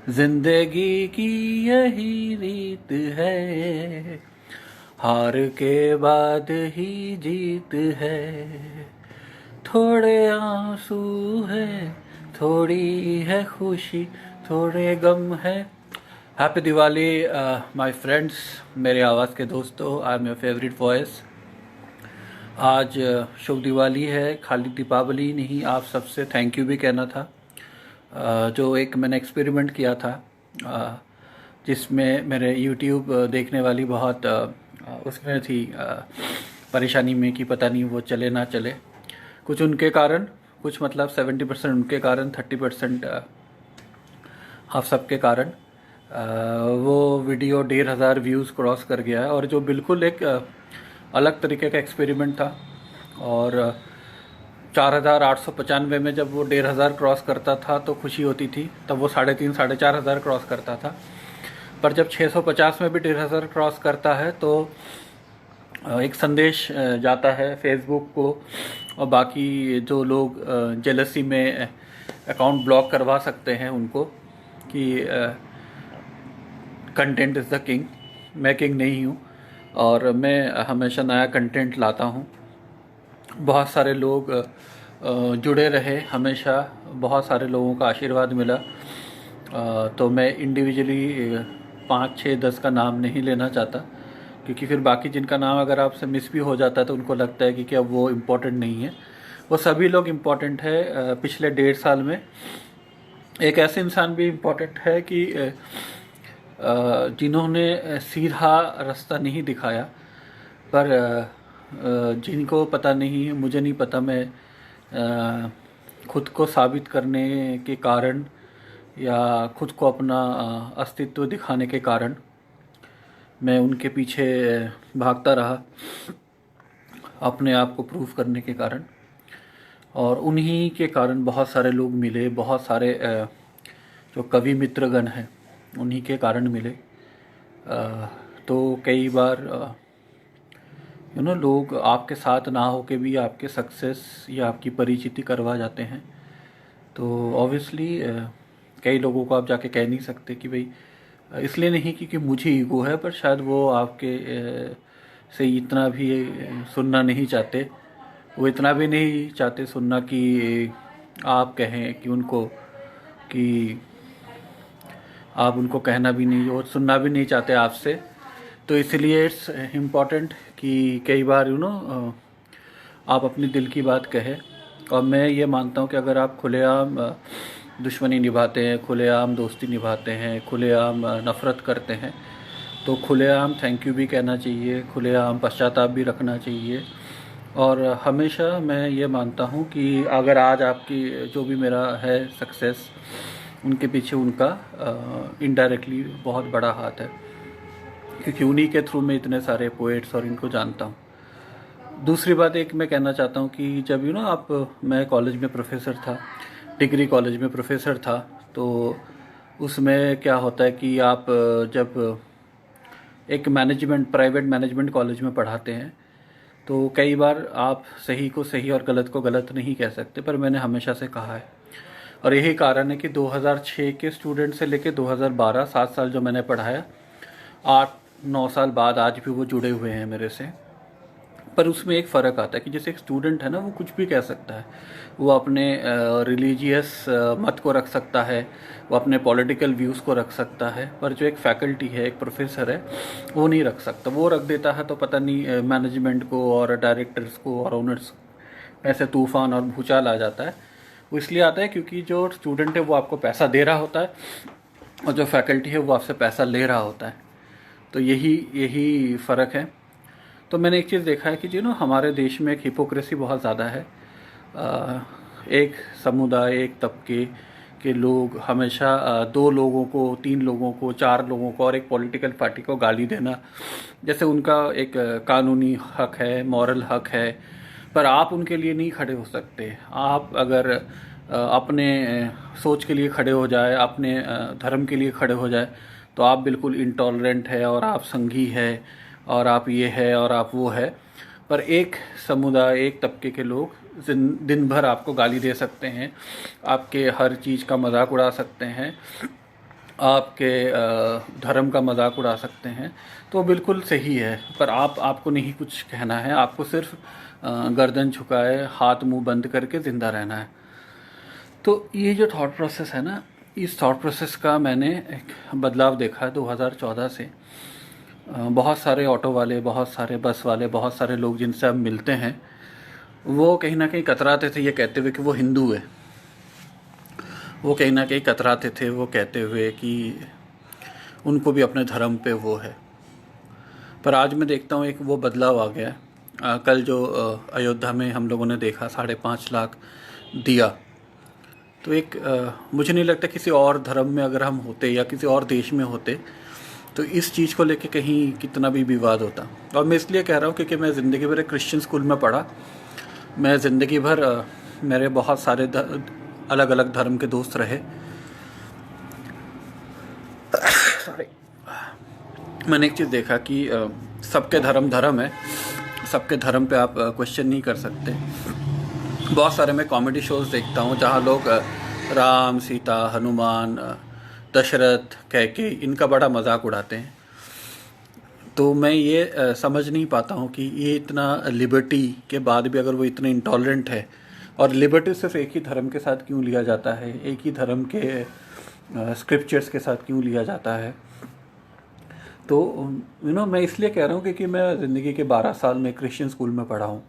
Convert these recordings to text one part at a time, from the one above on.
जिंदगी की यही रीत है, हार के बाद ही जीत है। थोड़े आंसू है, थोड़ी है खुशी, थोड़े गम है। हैप्पी दिवाली माय फ्रेंड्स, मेरे आवाज़ के दोस्तों। I am your favourite voice. आज शुभ दिवाली है। खाली दीपावली नहीं, आप सबसे थैंक यू भी कहना था। जो एक मैंने एक्सपेरिमेंट किया था, जिसमें मेरे यूट्यूब देखने वाली बहुत उसमें थी परेशानी में कि पता नहीं वो चले ना चले। कुछ उनके कारण, कुछ मतलब 70% उनके कारण, 30% आप सबके कारण वो वीडियो 1,500 व्यूज़ क्रॉस कर गया है। और जो बिल्कुल एक अलग तरीके का एक्सपेरिमेंट था। और 4,895 में जब वो 1,500 क्रॉस करता था तो खुशी होती थी, तब वो 3,500 4,500 क्रॉस करता था। पर जब 650 में भी 1,500 क्रॉस करता है तो एक संदेश जाता है फेसबुक को और बाकी जो लोग जेलसी में अकाउंट ब्लॉक करवा सकते हैं उनको, कि कंटेंट इज़ द किंग। मैं किंग नहीं हूँ और मैं हमेशा नया कंटेंट लाता हूँ। बहुत सारे लोग जुड़े रहे हमेशा, बहुत सारे लोगों का आशीर्वाद मिला। तो मैं इंडिविजुअली 5, 6, 10 का नाम नहीं लेना चाहता, क्योंकि फिर बाकी जिनका नाम अगर आपसे मिस भी हो जाता है तो उनको लगता है कि क्या वो इम्पोर्टेंट नहीं है। वो सभी लोग इम्पोर्टेंट है। पिछले 1.5 साल में एक ऐसे इंसान भी इम्पोर्टेंट है कि जिन्होंने सीधा रास्ता नहीं दिखाया, पर जिनको पता नहीं, मुझे नहीं पता, मैं खुद को साबित करने के कारण या खुद को अपना अस्तित्व दिखाने के कारण मैं उनके पीछे भागता रहा, अपने आप को प्रूव करने के कारण। और उन्हीं के कारण बहुत सारे लोग मिले, बहुत सारे जो कवि मित्रगण हैं उन्हीं के कारण मिले। तो कई बार लोग आपके साथ ना हो के भी आपके सक्सेस या आपकी परिचिति करवा जाते हैं। तो ऑब्वियसली कई लोगों को आप जाके कह नहीं सकते कि भाई, इसलिए नहीं क्योंकि मुझे ईगो है, पर शायद वो आपके से इतना भी सुनना नहीं चाहते। वो इतना भी नहीं चाहते सुनना कि आप कहें कि उनको, कि आप उनको कहना भी नहीं और सुनना भी नहीं चाहते आपसे। तो इसलिए इट्स इम्पॉर्टेंट कि कई बार आप अपने दिल की बात कहें। और मैं ये मानता हूँ कि अगर आप खुलेआम दुश्मनी निभाते हैं, खुलेआम दोस्ती निभाते हैं, खुलेआम नफ़रत करते हैं, तो खुलेआम थैंक यू भी कहना चाहिए, खुलेआम पश्चाताप भी रखना चाहिए। और हमेशा मैं ये मानता हूँ कि अगर आज आपकी जो भी मेरा है सक्सेस, उनके पीछे उनका इनडायरेक्टली बहुत बड़ा हाथ है, क्योंकि उन्हीं के थ्रू मैं इतने सारे पोएट्स और इनको जानता हूँ। दूसरी बात एक मैं कहना चाहता हूँ कि जब आप, मैं कॉलेज में प्रोफेसर था, डिग्री कॉलेज में प्रोफेसर था, तो उसमें क्या होता है कि आप जब एक मैनेजमेंट, प्राइवेट मैनेजमेंट कॉलेज में पढ़ाते हैं तो कई बार आप सही को सही और गलत को गलत नहीं कह सकते, पर मैंने हमेशा से कहा है। और यही कारण है कि 2006 के स्टूडेंट से लेकर 2012, 7 साल जो मैंने पढ़ाया, 8-9 साल बाद आज भी वो जुड़े हुए हैं मेरे से। पर उसमें एक फ़र्क आता है कि जैसे एक स्टूडेंट है ना, वो कुछ भी कह सकता है, वो अपने रिलीजियस मत को रख सकता है, वो अपने पॉलिटिकल व्यूज़ को रख सकता है, पर जो एक फैकल्टी है, एक प्रोफेसर है, वो नहीं रख सकता। वो रख देता है तो पता नहीं मैनेजमेंट को और डायरेक्टर्स को और ओनर्स ऐसे तूफ़ान और भूचाल आ जाता है। वो इसलिए आता है क्योंकि जो स्टूडेंट है वो आपको पैसा दे रहा होता है और जो फैकल्टी है वो आपसे पैसा ले रहा होता है। तो यही फ़र्क है। तो मैंने एक चीज़ देखा है कि हमारे देश में एक हिपोक्रेसी बहुत ज़्यादा है। एक समुदाय, एक तबके के लोग हमेशा 2 लोगों को, 3 लोगों को, 4 लोगों को और एक पॉलिटिकल पार्टी को गाली देना जैसे उनका एक कानूनी हक है, मॉरल हक है, पर आप उनके लिए नहीं खड़े हो सकते। आप अगर अपने सोच के लिए खड़े हो जाए, अपने धर्म के लिए खड़े हो जाए, तो आप बिल्कुल इंटॉलरेंट है और आप संघी है और आप ये है और आप वो है। पर एक समुदाय, एक तबके के लोग दिन भर आपको गाली दे सकते हैं, आपके हर चीज़ का मजाक उड़ा सकते हैं, आपके धर्म का मजाक उड़ा सकते हैं, तो वो बिल्कुल सही है। पर आपको नहीं कुछ कहना है, आपको सिर्फ गर्दन झुकाए हाथ मुंह बंद करके ज़िंदा रहना है। तो ये जो थॉट प्रोसेस है ना, इस थॉट प्रोसेस का मैंने एक बदलाव देखा है 2014 से। बहुत सारे ऑटो वाले, बहुत सारे बस वाले, बहुत सारे लोग जिनसे आप मिलते हैं, वो कहीं ना कहीं कतराते थे ये कहते हुए कि वो हिंदू है। वो कहीं ना कहीं कतराते थे वो कहते हुए कि उनको भी अपने धर्म पे वो है। पर आज मैं देखता हूँ एक वो बदलाव आ गया है। कल जो अयोध्या में हम लोगों ने देखा 5.5 लाख दिया, तो एक मुझे नहीं लगता किसी और धर्म में अगर हम होते या किसी और देश में होते तो इस चीज़ को लेके कहीं कितना भी विवाद होता। और मैं इसलिए कह रहा हूँ क्योंकि मैं ज़िंदगी भर एक क्रिश्चियन स्कूल में पढ़ा। मैं ज़िंदगी भर मेरे बहुत सारे अलग अलग धर्म के दोस्त रहे। सॉरी। मैंने एक चीज़ देखा कि सबके धर्म धर्म है, सबके धर्म पे आप क्वेश्चन नहीं कर सकते। बहुत सारे मैं कॉमेडी शोज़ देखता हूँ जहाँ लोग राम, सीता, हनुमान, दशरथ, कैके, इनका बड़ा मजाक उड़ाते हैं। तो मैं ये समझ नहीं पाता हूँ कि ये इतना लिबर्टी के बाद भी अगर वो इतने इंटॉलरेंट है, और लिबर्टी सिर्फ एक ही धर्म के साथ क्यों लिया जाता है, एक ही धर्म के स्क्रिप्चर्स के साथ क्यों लिया जाता है। तो मैं इसलिए कह रहा हूँ क्योंकि मैं ज़िंदगी के 12 साल में क्रिश्चियन स्कूल में पढ़ा हूँ।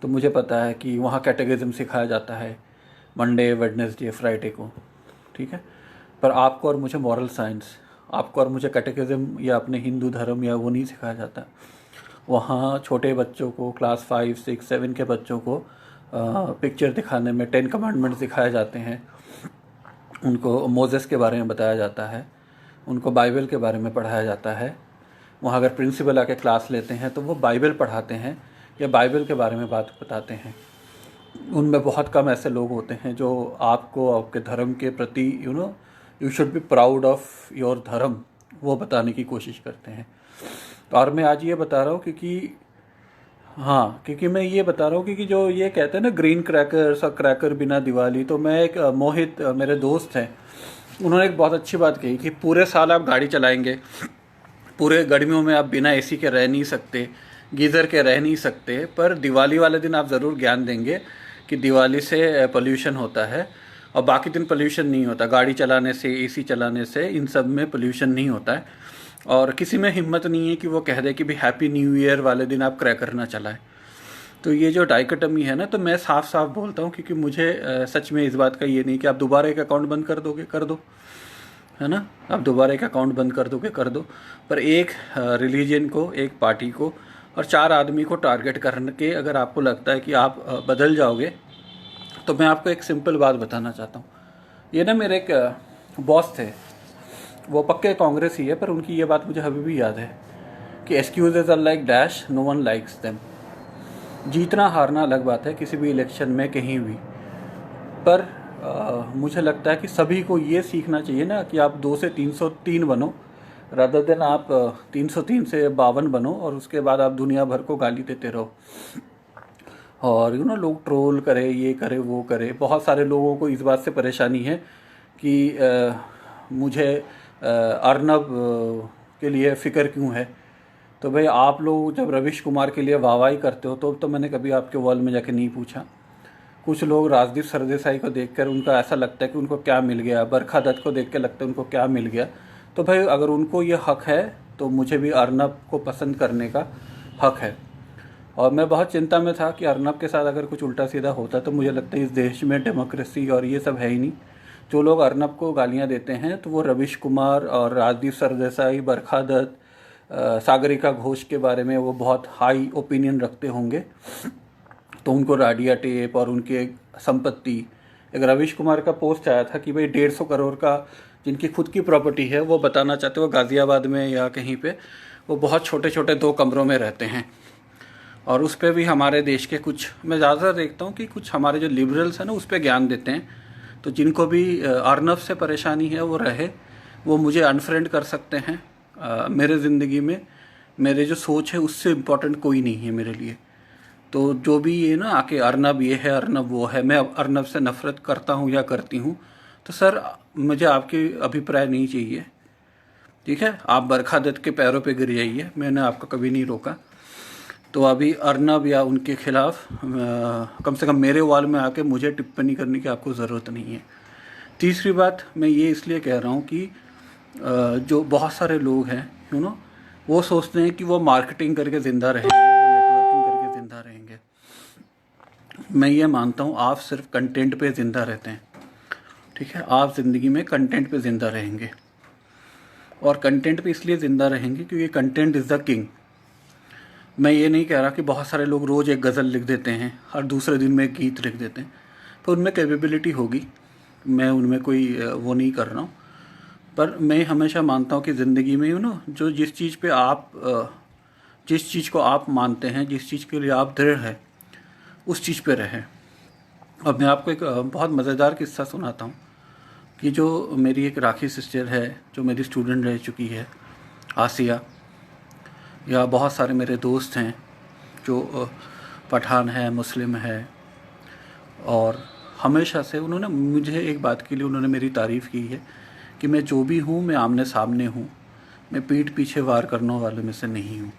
तो मुझे पता है कि वहाँ कैटेगिज्म सिखाया जाता है मंडे, वेडनेसडे, फ्राइडे को, ठीक है। पर आपको और मुझे मॉरल साइंस, आपको और मुझे कैटेकिज्म या अपने हिंदू धर्म या वो नहीं सिखाया जाता। वहाँ छोटे बच्चों को, क्लास 5, 6, 7 के बच्चों को पिक्चर दिखाने में 10 कमांडमेंट्स दिखाए जाते हैं, उनको मोजेस के बारे में बताया जाता है, उनको बाइबल के बारे में पढ़ाया जाता है। वहाँ अगर प्रिंसिपल आके क्लास लेते हैं तो वो बाइबल पढ़ाते हैं या बाइबल के बारे में बात बताते हैं। उनमें बहुत कम ऐसे लोग होते हैं जो आपको आपके धर्म के प्रति you should be proud of your धर्म, वो बताने की कोशिश करते हैं। तो और मैं आज ये बता रहा हूँ क्योंकि मैं ये बता रहा हूँ क्योंकि जो ये कहते हैं ना ग्रीन क्रैकर्स और क्रैकर बिना दिवाली, तो मैं एक मोहित मेरे दोस्त हैं, उन्होंने एक बहुत अच्छी बात कही कि पूरे साल आप गाड़ी चलाएंगे, पूरे गर्मियों में आप बिना एसी के रह नहीं सकते, गीज़र के रह नहीं सकते, पर दिवाली वाले दिन आप ज़रूर ज्ञान देंगे कि दिवाली से पोल्यूशन होता है और बाकी दिन पोल्यूशन नहीं होता। गाड़ी चलाने से, एसी चलाने से, इन सब में पोल्यूशन नहीं होता है। और किसी में हिम्मत नहीं है कि वो कह दे कि भाई हैप्पी न्यू ईयर वाले दिन आप क्रैकर ना चलाएं। तो ये जो डाइकोटमी है ना, तो मैं साफ साफ बोलता हूँ क्योंकि मुझे सच में इस बात का ये नहीं कि आप दोबारा एक अकाउंट बंद कर दोगे, कर दो, है ना। आप दोबारा एक अकाउंट बंद कर दोगे, कर दो, पर एक रिलीजन को, एक पार्टी को और 4 आदमी को टारगेट करके अगर आपको लगता है कि आप बदल जाओगे, तो मैं आपको एक सिंपल बात बताना चाहता हूँ। ये ना मेरे एक बॉस थे, वो पक्के कांग्रेस ही है, पर उनकी ये बात मुझे अभी भी याद है कि excuses are like dash, no one likes them. जीतना हारना अलग बात है किसी भी इलेक्शन में कहीं भी, पर मुझे लगता है कि सभी को ये सीखना चाहिए ना कि आप 2 से 303 बनो, रादर देन आप 303 से 52 बनो और उसके बाद आप दुनिया भर को गाली देते रहो। और लोग ट्रोल करे, ये करे, वो करे। बहुत सारे लोगों को इस बात से परेशानी है कि मुझे अर्नब के लिए फ़िक्र क्यों है। तो भाई आप लोग जब रविश कुमार के लिए वाहवाही करते हो तो मैंने कभी आपके वॉल में जाके नहीं पूछा। कुछ लोग राजदीप सरदेसाई को देखकर उनका ऐसा लगता है कि उनको क्या मिल गया, बरखा दत्त को देख के लगता है उनको क्या मिल गया। तो भाई अगर उनको ये हक़ है तो मुझे भी अर्नब को पसंद करने का हक़ है। और मैं बहुत चिंता में था कि अर्नब के साथ अगर कुछ उल्टा सीधा होता तो मुझे लगता है इस देश में डेमोक्रेसी और ये सब है ही नहीं। जो लोग अर्नब को गालियाँ देते हैं तो वो रविश कुमार और राजदीप सरदेसाई, बरखा दत्त, सागरिका घोष के बारे में वो बहुत हाई ओपिनियन रखते होंगे, तो उनको राडिया टेप और उनके संपत्ति। एक रविश कुमार का पोस्ट आया था कि भाई 150 करोड़ का जिनकी खुद की प्रॉपर्टी है वो बताना चाहते हो गाज़ियाबाद में या कहीं पे, वो बहुत छोटे छोटे 2 कमरों में रहते हैं। और उस पर भी हमारे देश के कुछ, मैं ज़्यादातर देखता हूँ कि कुछ हमारे जो लिबरल्स हैं ना उस पर ज्ञान देते हैं। तो जिनको भी अर्नब से परेशानी है वो रहे, वो मुझे अनफ्रेंड कर सकते हैं। मेरे ज़िंदगी में मेरे जो सोच है उससे इम्पोर्टेंट कोई नहीं है मेरे लिए। तो जो भी ये आके अर्नब ये है, अर्नब वो है, मैं अर्नब से नफ़रत करता हूँ या करती हूँ, तो सर मुझे आपके अभिप्राय नहीं चाहिए, ठीक है। आप बरखा दत्त के पैरों पे गिर जाइए, मैंने आपको कभी नहीं रोका। तो अभी अर्नब या उनके खिलाफ कम से कम मेरे वॉल में आके मुझे टिप्पणी करने की आपको ज़रूरत नहीं है। तीसरी बात मैं ये इसलिए कह रहा हूँ कि जो बहुत सारे लोग हैं वो सोचते हैं कि वो मार्केटिंग करके ज़िंदा रहेंगे, वो नेटवर्किंग करके ज़िंदा रहेंगे। मैं ये मानता हूँ आप सिर्फ कंटेंट पे ज़िंदा रहते हैं, ठीक है। आप ज़िंदगी में कंटेंट पे ज़िंदा रहेंगे, और कंटेंट पे इसलिए ज़िंदा रहेंगे क्योंकि कंटेंट इज़ द किंग। मैं ये नहीं कह रहा कि बहुत सारे लोग रोज़ एक गज़ल लिख देते हैं और दूसरे दिन में एक गीत लिख देते हैं, तो उनमें कैपेबिलिटी होगी, मैं उनमें कोई वो नहीं कर रहा हूँ। पर मैं हमेशा मानता हूँ कि ज़िंदगी में जो जिस चीज़ पे आप जिस चीज़ को आप मानते हैं, जिस चीज़ के लिए आप दृढ़ है, उस चीज़ पे रहें। अब मैं आपको एक बहुत मज़ेदार किस्सा सुनाता हूँ कि जो मेरी एक राखी सिस्टर है, जो मेरी स्टूडेंट रह चुकी है, आसिया, या बहुत सारे मेरे दोस्त हैं जो पठान है, मुस्लिम है, और हमेशा से उन्होंने मुझे एक बात के लिए उन्होंने मेरी तारीफ़ की है कि मैं जो भी हूँ मैं आमने सामने हूँ, मैं पीठ पीछे वार करने वालों में से नहीं हूँ।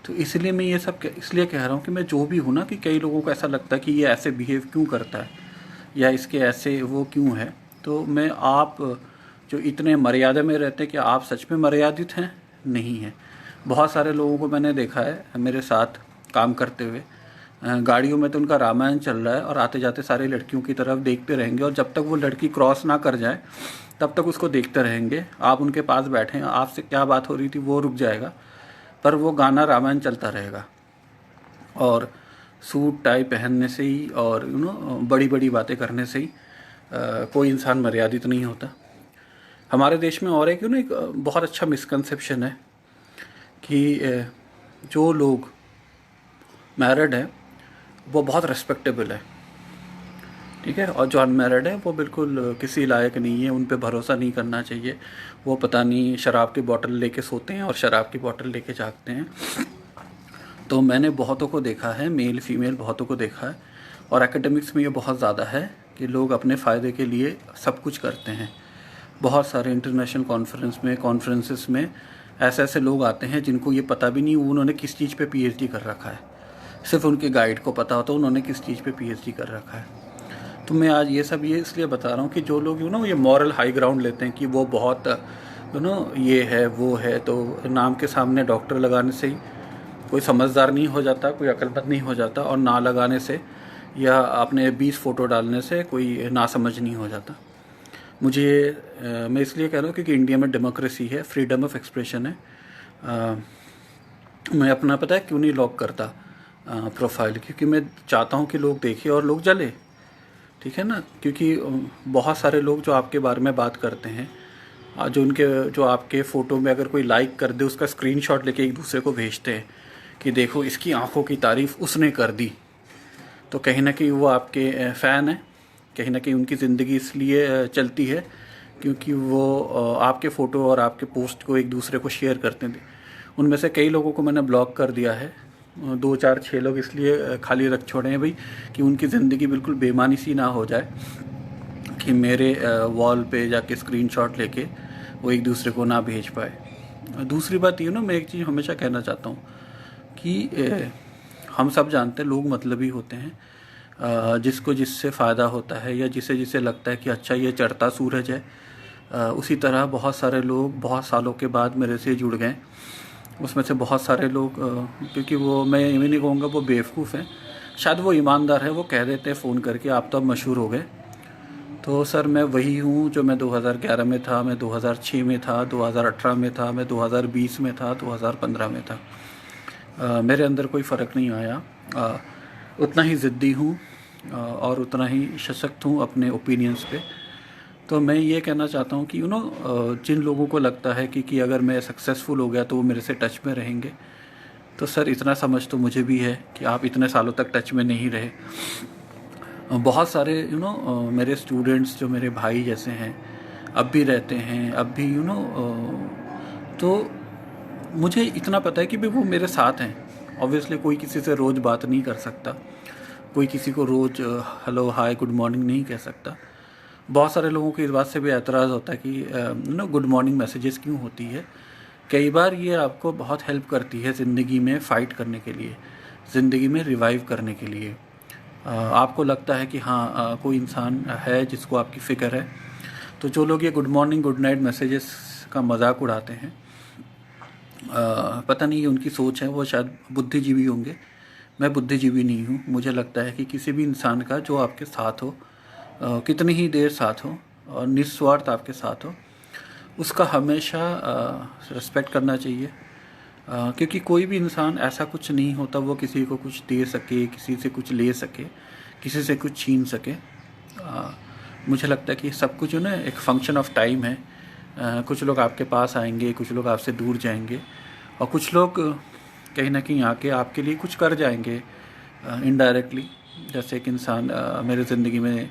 तो इसलिए मैं ये सब इसलिए कह रहा हूँ कि मैं जो भी हूँ ना, कि कई लोगों को ऐसा लगता है कि ये ऐसे बिहेव क्यों करता है या इसके ऐसे वो क्यों है। तो मैं आप जो इतने मर्यादा में रहते हैं, कि आप सच में मर्यादित हैं? नहीं हैं। बहुत सारे लोगों को मैंने देखा है मेरे साथ काम करते हुए, गाड़ियों में तो उनका रामायण चल रहा है और आते जाते सारी लड़कियों की तरफ देखते रहेंगे, और जब तक वो लड़की क्रॉस ना कर जाए तब तक उसको देखते रहेंगे। आप उनके पास बैठे हैं, आपसे क्या बात हो रही थी वो रुक जाएगा, पर वो गाना रामायण चलता रहेगा। और सूट टाई पहनने से ही और बड़ी बड़ी बातें करने से ही कोई इंसान मर्यादित नहीं होता। हमारे देश में और एक एक बहुत अच्छा मिसकंसेप्शन है कि जो लोग मैरिड हैं वो बहुत रेस्पेक्टेबल है, ठीक है, और जो अनमैरिड है वो बिल्कुल किसी लायक नहीं है, उन पे भरोसा नहीं करना चाहिए। वो पता नहीं शराब की बोतल लेके सोते हैं और शराब की बोतल लेके जागते हैं। तो मैंने बहुतों को देखा है, मेल फीमेल बहुतों को देखा है, और एकेडमिक्स में ये बहुत ज़्यादा है कि लोग अपने फ़ायदे के लिए सब कुछ करते हैं। बहुत सारे इंटरनेशनल कॉन्फ्रेंसेस में ऐसे ऐसे लोग आते हैं जिनको ये पता भी नहीं उन्होंने किस चीज़ पे पीएचडी कर रखा है, सिर्फ उनके गाइड को पता होता है उन्होंने किस चीज़ पे पीएचडी कर रखा है। तो मैं आज ये सब ये इसलिए बता रहा हूँ कि जो लोग ये मॉरल हाई ग्राउंड लेते हैं कि वो बहुत ये है वो है, तो नाम के सामने डॉक्टर लगाने से ही कोई समझदार नहीं हो जाता, कोई अक्लमंद नहीं हो जाता, और ना लगाने से या अपने 20 फ़ोटो डालने से कोई नासमझ नहीं हो जाता। मैं इसलिए कह रहा हूँ क्योंकि इंडिया में डेमोक्रेसी है, फ्रीडम ऑफ एक्सप्रेशन है। मैं अपना पता है क्यों नहीं लॉक करता प्रोफाइल, क्योंकि मैं चाहता हूँ कि लोग देखें और लोग जले, ठीक है ना। क्योंकि बहुत सारे लोग जो आपके बारे में बात करते हैं, जो आपके फ़ोटो में अगर कोई लाइक कर दे उसका स्क्रीनशॉट लेके एक दूसरे को भेजते हैं कि देखो इसकी आंखों की तारीफ़ उसने कर दी, तो कहीं ना कहीं वो आपके फ़ैन है, कहीं ना कहीं उनकी ज़िंदगी इसलिए चलती है क्योंकि वो आपके फ़ोटो और आपके पोस्ट को एक दूसरे को शेयर करते हैं। उनमें से कई लोगों को मैंने ब्लॉक कर दिया है, 2 4 6 लोग इसलिए खाली रख छोड़े हैं भाई कि उनकी ज़िंदगी बिल्कुल बेमानी सी ना हो जाए कि मेरे वॉल पे जाके स्क्रीनशॉट लेके वो एक दूसरे को ना भेज पाए। दूसरी बात ये मैं एक चीज़ हमेशा कहना चाहता हूँ कि हम सब जानते हैं लोग मतलबी होते हैं, जिसको जिससे फ़ायदा होता है या जिसे जिसे लगता है कि अच्छा ये चढ़ता सूरज है, उसी तरह बहुत सारे लोग बहुत सालों के बाद मेरे से जुड़ गए। उसमें से बहुत सारे लोग क्योंकि वो मैं ये नहीं कहूँगा वो बेवकूफ़ हैं, शायद वो ईमानदार है, वो कह देते हैं फ़ोन करके आप तो अब मशहूर हो गए। तो सर मैं वही हूँ जो मैं 2011 में था, मैं 2006 में था, 2018 में था, मैं 2020 में था, 2015 में था। मेरे अंदर कोई फ़र्क नहीं आया। उतना ही ज़िद्दी हूँ और उतना ही सशक्त हूँ अपने ओपिनियंस पे। तो मैं ये कहना चाहता हूँ कि जिन लोगों को लगता है कि अगर मैं सक्सेसफुल हो गया तो वो मेरे से टच में रहेंगे, तो सर इतना समझ तो मुझे भी है कि आप इतने सालों तक टच में नहीं रहे। बहुत सारे मेरे स्टूडेंट्स जो मेरे भाई जैसे हैं अब भी रहते हैं, अब भी तो मुझे इतना पता है कि भाई वो मेरे साथ हैं। ऑब्वियसली कोई किसी से रोज़ बात नहीं कर सकता, कोई किसी को रोज़ हेलो हाय गुड मॉर्निंग नहीं कह सकता, बहुत सारे लोगों को इस बात से भी एतराज़ होता है कि गुड मॉर्निंग मैसेजेस क्यों होती है। कई बार ये आपको बहुत हेल्प करती है ज़िंदगी में फ़ाइट करने के लिए, ज़िंदगी में रिवाइव करने के लिए। आपको लगता है कि हाँ कोई इंसान है जिसको आपकी फ़िक्र है, तो जो लोग ये good morning good night messages का मजाक उड़ाते हैं, पता नहीं ये उनकी सोच है, वो शायद बुद्धिजीवी होंगे। मैं बुद्धिजीवी नहीं हूँ। मुझे लगता है कि किसी भी इंसान का जो आपके साथ हो, कितनी ही देर साथ हो और निस्वार्थ आपके साथ हो, उसका हमेशा रिस्पेक्ट करना चाहिए। क्योंकि कोई भी इंसान ऐसा कुछ नहीं होता वो किसी को कुछ दे सके, किसी से कुछ ले सके, किसी से कुछ छीन सके। मुझे लगता है कि सब कुछ जो ना एक फंक्शन ऑफ टाइम है। कुछ लोग आपके पास आएंगे, कुछ लोग आपसे दूर जाएंगे, और कुछ लोग कहीं ना कहीं आके आपके लिए कुछ कर जाएंगे इनडायरेक्टली। जैसे एक इंसान मेरे ज़िंदगी में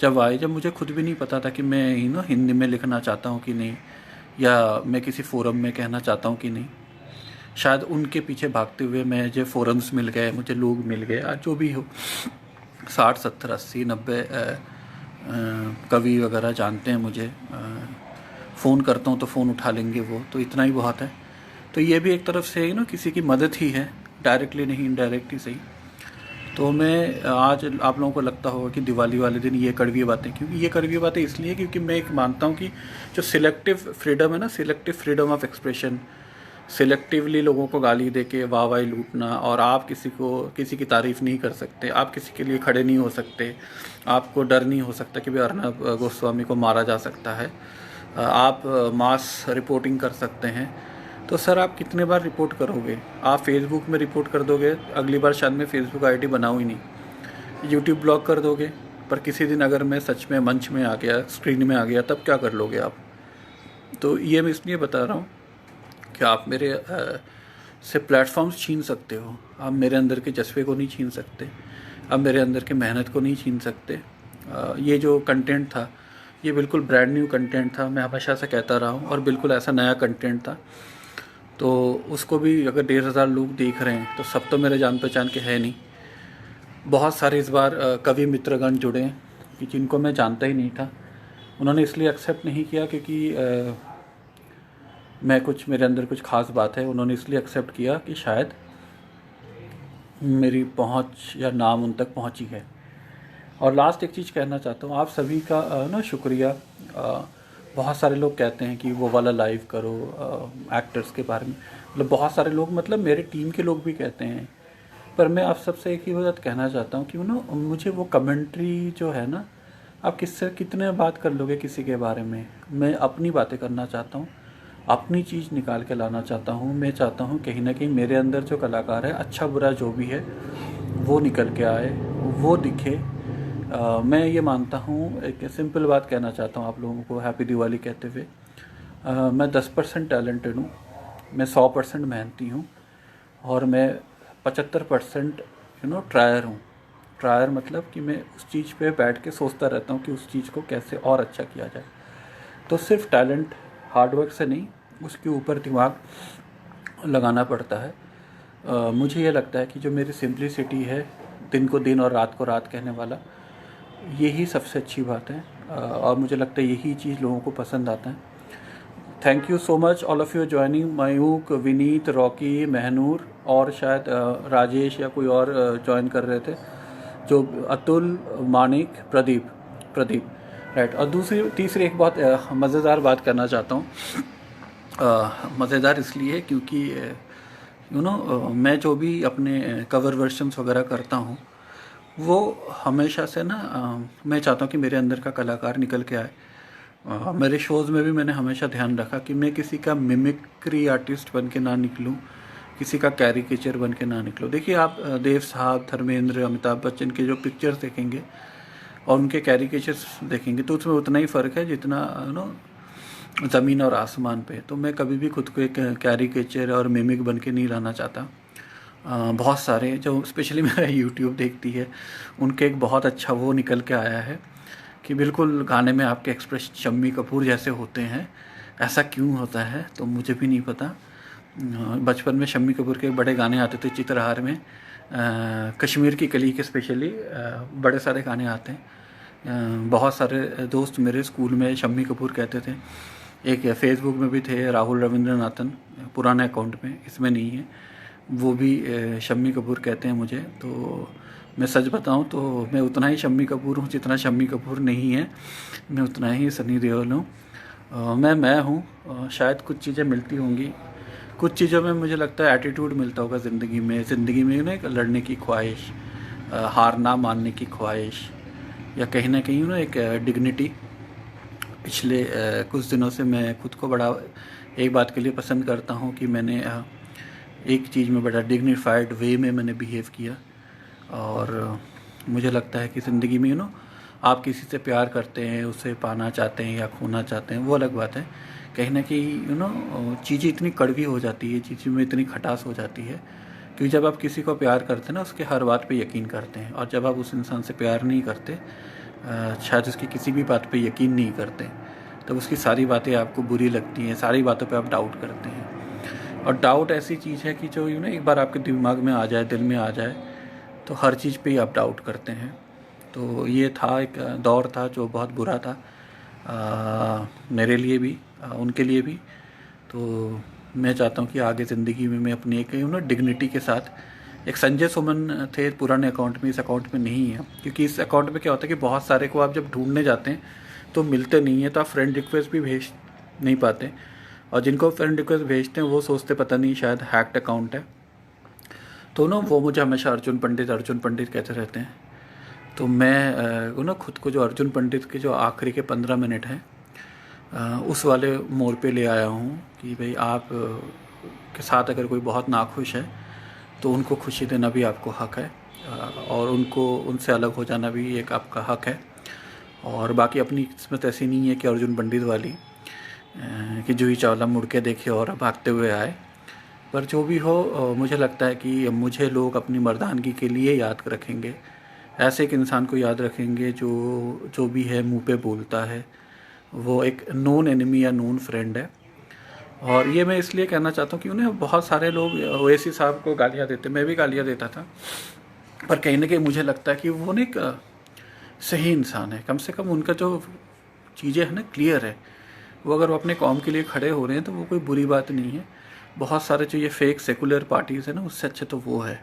जब आए, जब मुझे खुद भी नहीं पता था कि मैं हिंदी में लिखना चाहता हूँ कि नहीं, या मैं किसी फोरम में कहना चाहता हूँ कि नहीं। शायद उनके पीछे भागते हुए मुझे फोरम्स मिल गए, मुझे लोग मिल गए, आज जो भी हो 60 70 80 90 कवि वगैरह जानते हैं मुझे। फ़ोन करता हूँ तो फ़ोन उठा लेंगे वो, तो इतना ही बहुत है। तो ये भी एक तरफ से किसी की मदद ही है, डायरेक्टली नहीं इनडायरेक्टली सही। तो मैं आज आप लोगों को लगता होगा कि दिवाली वाले दिन ये कड़वी बातें, क्योंकि ये कड़वी बातें इसलिए क्योंकि मैं एक मानता हूँ कि जो सिलेक्टिव फ्रीडम है ना, selective freedom of expression, selectively लोगों को गाली दे के वाहवाही लूटना, और आप किसी की तारीफ़ नहीं कर सकते, आप किसी के लिए खड़े नहीं हो सकते, आपको डर नहीं हो सकता कि भाई अर्नब गोस्वामी को मारा जा सकता है, आप मास रिपोर्टिंग कर सकते हैं। तो सर आप कितने बार रिपोर्ट करोगे? आप फेसबुक में रिपोर्ट कर दोगे, अगली बार शायद मैं फेसबुक आईडी बनाऊँ ही नहीं। यूट्यूब ब्लॉक कर दोगे, पर किसी दिन अगर मैं सच में मंच में आ गया, स्क्रीन में आ गया, तब क्या कर लोगे आप? तो ये मैं इसलिए बता रहा हूँ कि आप मेरे से प्लेटफॉर्म्स छीन सकते हो, आप मेरे अंदर के जज्बे को नहीं छीन सकते, आप मेरे अंदर के मेहनत को नहीं छीन सकते। ये जो कंटेंट था ये बिल्कुल ब्रांड न्यू कंटेंट था, मैं हमेशा से कहता रहा हूँ, और बिल्कुल ऐसा नया कंटेंट था। तो उसको भी अगर 1500 लोग देख रहे हैं तो सब तो मेरे जान पहचान के है नहीं। बहुत सारे इस बार कवि मित्रगण जुड़े हैं कि जिनको मैं जानता ही नहीं था। उन्होंने इसलिए एक्सेप्ट नहीं किया क्योंकि मेरे अंदर कुछ ख़ास बात है। उन्होंने इसलिए एक्सेप्ट किया कि शायद मेरी पहुंच या नाम उन तक पहुंची है। और लास्ट एक चीज़ कहना चाहता हूँ, आप सभी का शुक्रिया। बहुत सारे लोग कहते हैं कि वो वाला लाइव करो एक्टर्स के बारे में, मतलब बहुत सारे लोग, मतलब मेरे टीम के लोग भी कहते हैं। पर मैं आप सबसे एक ही बात कहना चाहता हूँ कि मुझे वो कमेंट्री जो है ना, आप किससे कितने बात कर लोगे किसी के बारे में। मैं अपनी बातें करना चाहता हूँ, अपनी चीज़ निकाल के लाना चाहता हूँ। मैं चाहता हूँ कहीं ना कहीं मेरे अंदर जो कलाकार है, अच्छा बुरा जो भी है, वो निकल के आए, वो दिखे। मैं ये मानता हूँ, एक सिंपल बात कहना चाहता हूँ आप लोगों को हैप्पी दिवाली कहते हुए। मैं 10% टैलेंटेड हूँ, मैं 100% मेहनती हूँ, और मैं 75% ट्रायर हूँ। ट्रायर मतलब कि मैं उस चीज़ पे बैठ के सोचता रहता हूँ कि उस चीज़ को कैसे और अच्छा किया जाए। तो सिर्फ टैलेंट हार्डवर्क से नहीं, उसके ऊपर दिमाग लगाना पड़ता है। मुझे ये लगता है कि जो मेरी सिंप्लिसिटी है, दिन को दिन और रात को रात कहने वाला, यही सबसे अच्छी बात है। और मुझे लगता है यही चीज़ लोगों को पसंद आता है। Thank you so much all of you joining. Mayuk, Vineet, Rocky, Mahnoor, और शायद राजेश या कोई और ज्वाइन कर रहे थे, जो अतुल, मानिक, प्रदीप राइट। और तीसरी एक बहुत मज़ेदार बात करना चाहता हूँ। मज़ेदार इसलिए क्योंकि मैं जो भी अपने कवर वर्शंस वगैरह करता हूँ, वो हमेशा से मैं चाहता हूँ कि मेरे अंदर का कलाकार निकल के आए। मेरे शोज़ में भी मैंने हमेशा ध्यान रखा कि मैं किसी का मिमिक्री आर्टिस्ट बन के ना निकलूँ, किसी का कैरिकेचर बन के ना निकलूँ। देखिए आप देव साहब, धर्मेंद्र, अमिताभ बच्चन के जो पिक्चर्स देखेंगे और उनके कैरिकेचर्स देखेंगे, तो उसमें उतना ही फ़र्क है जितना ज़मीन और आसमान पे। तो मैं कभी भी खुद को एक कैरिकेचर और मिमिक बन के नहीं रहना चाहता। बहुत सारे जो स्पेशली मेरा यूट्यूब देखती है, उनके एक बहुत अच्छा वो निकल के आया है कि बिल्कुल गाने में आपके एक्सप्रेशन शम्मी कपूर जैसे होते हैं। ऐसा क्यों होता है तो मुझे भी नहीं पता। बचपन में शम्मी कपूर के बड़े गाने आते थे चित्रहार में, कश्मीर की कली के स्पेशली बड़े सारे गाने आते हैं। बहुत सारे दोस्त मेरे स्कूल में शम्मी कपूर कहते थे। एक फेसबुक में भी थे राहुल रविंद्रनाथन, पुराने अकाउंट में, इसमें नहीं है, वो भी शम्मी कपूर कहते हैं मुझे। तो मैं सच बताऊं तो मैं उतना ही शम्मी कपूर हूँ जितना शम्मी कपूर नहीं है, मैं उतना ही सनी देओल हूँ। मैं हूँ। शायद कुछ चीज़ें मिलती होंगी, कुछ चीज़ों में मुझे लगता है एटीट्यूड मिलता होगा ज़िंदगी में ना, एक लड़ने की ख्वाहिश, हार ना मानने की ख्वाहिश, या कहीं ना कहीं ना एक डिग्निटी। पिछले कुछ दिनों से मैं खुद को बड़ा एक बात के लिए पसंद करता हूँ कि मैंने एक चीज़ में बड़ा डिग्निफाइड वे में मैंने बिहेव किया। और मुझे लगता है कि ज़िंदगी में आप किसी से प्यार करते हैं, उसे पाना चाहते हैं या खोना चाहते हैं, वो अलग बात है। कहीं ना कहीं चीज़ें इतनी कड़वी हो जाती है, चीज़ों में इतनी खटास हो जाती है, क्योंकि जब आप किसी को प्यार करते हैं ना, उसके हर बात पे यकीन करते हैं। और जब आप उस इंसान से प्यार नहीं करते, शायद उसकी किसी भी बात पे यकीन नहीं करते, तब उसकी सारी बातें आपको बुरी लगती हैं, सारी बातों पे आप डाउट करते हैं। और डाउट ऐसी चीज़ है कि जो एक बार आपके दिमाग में आ जाए, दिल में आ जाए, तो हर चीज़ पे ही आप डाउट करते हैं। तो ये था, एक दौर था जो बहुत बुरा था, मेरे लिए भी, उनके लिए भी। तो मैं चाहता हूँ कि आगे ज़िंदगी में मैं अपनी एक डिग्निटी के साथ, एक संजय सुमन थे पुराने अकाउंट में, इस अकाउंट में नहीं है, क्योंकि इस अकाउंट में क्या होता है कि बहुत सारे को आप जब ढूंढने जाते हैं तो मिलते नहीं है, तो आप फ्रेंड रिक्वेस्ट भी भेज नहीं पाते, और जिनको फ्रेंड रिक्वेस्ट भेजते हैं वो सोचते पता नहीं शायद हैक्ड अकाउंट है। तो वो मुझे हमेशा अर्जुन पंडित कहते रहते हैं। तो मैं खुद को जो अर्जुन पंडित के जो आखिरी के 15 मिनट हैं, उस वाले मोड़ पे ले आया हूँ कि भाई आप के साथ अगर कोई बहुत नाखुश है तो उनको खुशी देना भी आपको हक है, और उनसे अलग हो जाना भी एक आपका हक है। और बाकी अपनी किस्मत ऐसी नहीं है कि अर्जुन पंडित वाली, कि जूही चावला मुड़ के देखे और भागते हुए आए। पर जो भी हो, मुझे लगता है कि मुझे लोग अपनी मर्दानगी के लिए याद रखेंगे, ऐसे एक इंसान को याद रखेंगे जो भी है मुंह पे बोलता है, वो एक नोन एनिमी या नोन फ्रेंड है। और ये मैं इसलिए कहना चाहता हूँ कि उन्हें बहुत सारे लोग ओवैसी साहब को गालियाँ देते, मैं भी गालियाँ देता था, पर कहीं ना कहीं मुझे लगता है कि वो एक सही इंसान है। कम से कम उनका जो चीज़ें हैं ना क्लियर है, वो अगर वो अपने कौम के लिए खड़े हो रहे हैं तो वो कोई बुरी बात नहीं है। बहुत सारे जो ये फेक सेकुलर पार्टीज़ है ना, उससे अच्छे तो वो है।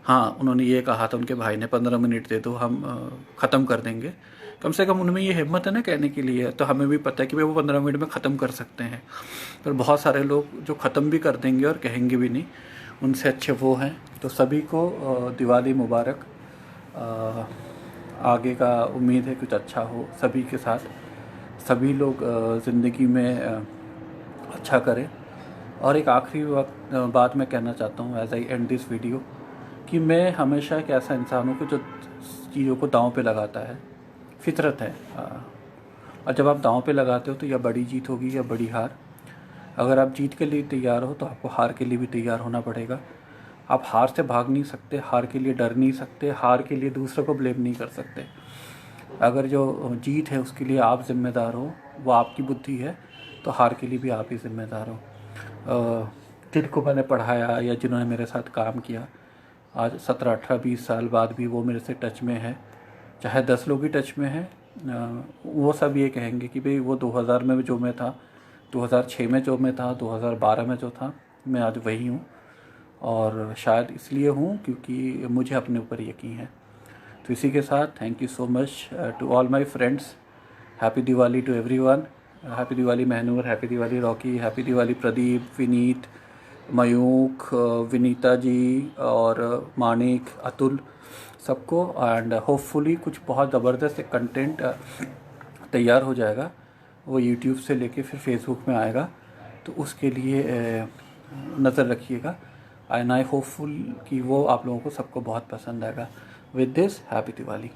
हाँ, उन्होंने ये कहा था, उनके भाई ने 15 मिनट दे दो, हम ख़त्म कर देंगे। कम से कम उनमें ये हिम्मत है ना कहने के लिए, तो हमें भी पता है कि भाई वो 15 मिनट में ख़त्म कर सकते हैं। पर बहुत सारे लोग जो ख़त्म भी कर देंगे और कहेंगे भी नहीं, उनसे अच्छे वो हैं। तो सभी को दिवाली मुबारक। आगे का उम्मीद है कुछ अच्छा हो सभी के साथ, सभी लोग ज़िंदगी में अच्छा करें। और एक आखिरी बात मैं कहना चाहता हूँ as I end this video, कि मैं हमेशा एक ऐसा इंसान हूँ कि जो चीज़ों को दांव पे लगाता है, फितरत है। और जब आप दांव पे लगाते हो तो या बड़ी जीत होगी या बड़ी हार। अगर आप जीत के लिए तैयार हो तो आपको हार के लिए भी तैयार होना पड़ेगा। आप हार से भाग नहीं सकते, हार के लिए डर नहीं सकते, हार के लिए दूसरों को ब्लेम नहीं कर सकते। अगर जो जीत है उसके लिए आप ज़िम्मेदार हो, वो आपकी बुद्धि है, तो हार के लिए भी आप ही ज़िम्मेदार हो। जिनको मैंने पढ़ाया या जिन्होंने मेरे साथ काम किया, आज 17, 18, 20 साल बाद भी वो मेरे से टच में है। चाहे 10 लोग ही टच में हैं, वो सब ये कहेंगे कि भाई वो 2000 में जो मैं था, 2006 में जो मैं था, 2012 में जो था, मैं आज वही हूँ। और शायद इसलिए हूँ क्योंकि मुझे अपने ऊपर यकीन है। तो इसी के साथ thank you so much to all my friends. Happy Diwali to everyone. Happy Diwali Mahnoor, happy Diwali Rocky, happy Diwali Pradeep, Vineet, Mayukh, Vinita ji और मानिक, अतुल, सबको। एंड होपफुली कुछ बहुत ज़बरदस्त कंटेंट तैयार हो जाएगा, वो यूट्यूब से लेके फिर फेसबुक में आएगा, तो उसके लिए नज़र रखिएगा। एंड आई होपफुल कि वो आप लोगों को सबको बहुत पसंद आएगा। With this, happy Diwali.